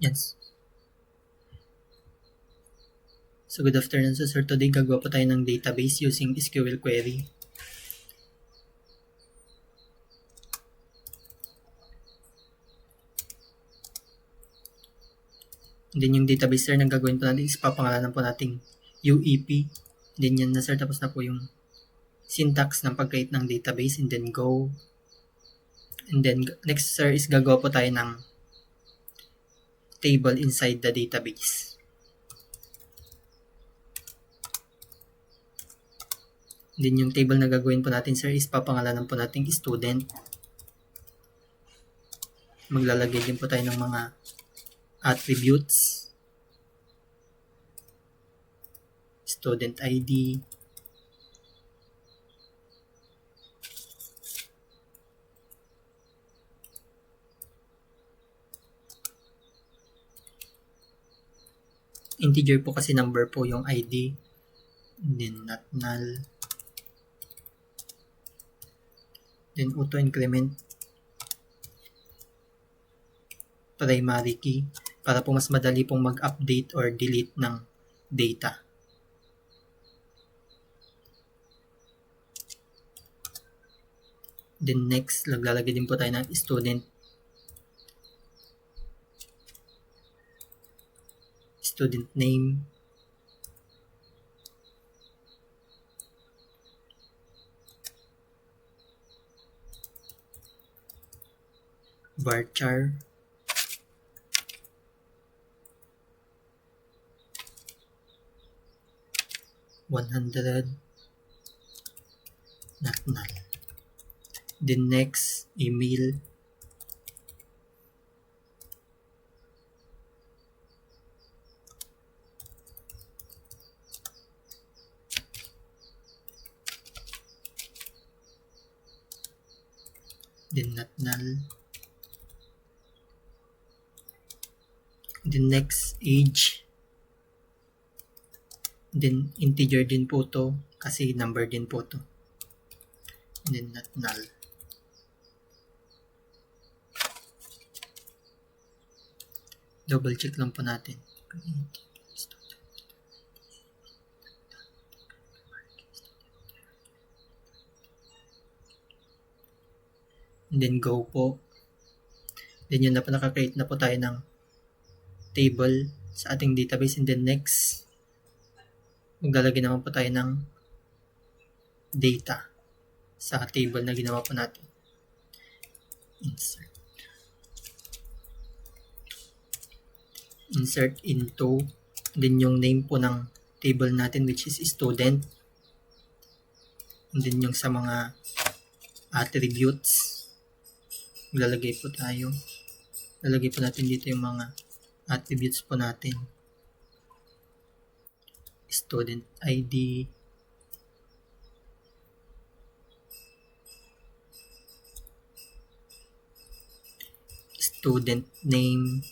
Yes. So good afternoon sir. Today gagawa po tayo ng database using SQL query. Then yung database sir na gagawin po natin is papangalanan po nating UEP. Then yan na sir, tapos na po yung syntax ng pag-create ng database, and then go. And then next sir is gagawa po tayo ng table inside the database. Then yung table na gagawin po natin sir is papangalanan po nating student. Maglalagay din po tayo ng mga attributes, student ID, integer po kasi number po yung ID, then not null, then auto increment primary key para po mas madali pong mag-update or delete ng data. Then next, maglalagay din po tayo ng student name, varchar, $100, not null. Then next, email, then not null. Then next, age, then integer din po to kasi number din po to, and then not null. Double check lang po natin. And then go po. Then yun na po, nakakreate na po tayo ng table sa ating database. And then next, maglalagay naman po tayo ng data sa table na ginawa po natin. Insert into, then yung name po ng table natin which is student, and then yung sa mga attributes, lalagay po natin dito yung mga attributes po natin, student ID, student name,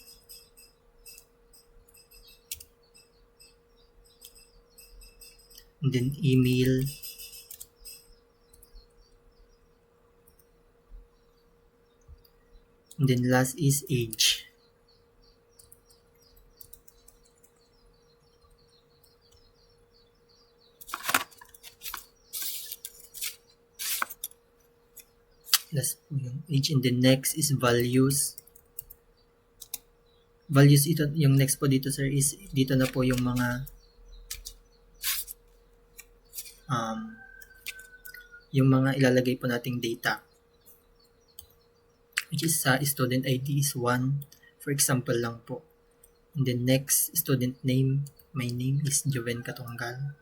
and then email, and then last is age. Last po yung age, and then next is values. Values, ito yung next po dito sir is dito na po yung mga ilalagay po nating data, which is sa student ID is 1, for example lang po. And then next, student name, my name is Joven Katonggal.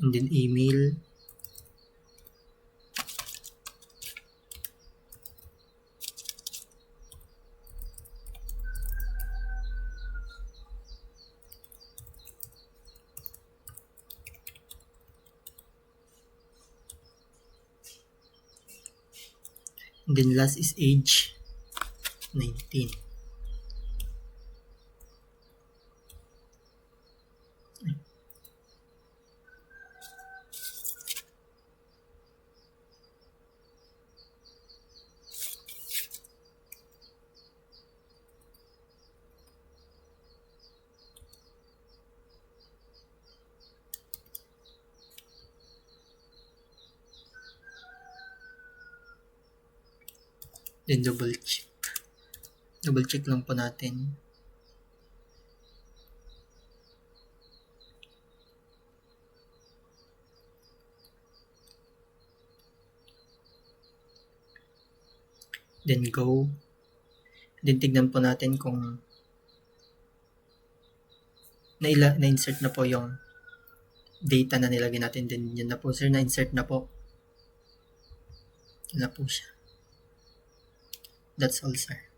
And then email, and then last is age, 19. Then double check. Double check lang po natin. Then go. Then tignan po natin kung na-insert na po yung data na nilagay natin. Then yun na po sir, na-insert na po. Yun na po siya. That's all sir.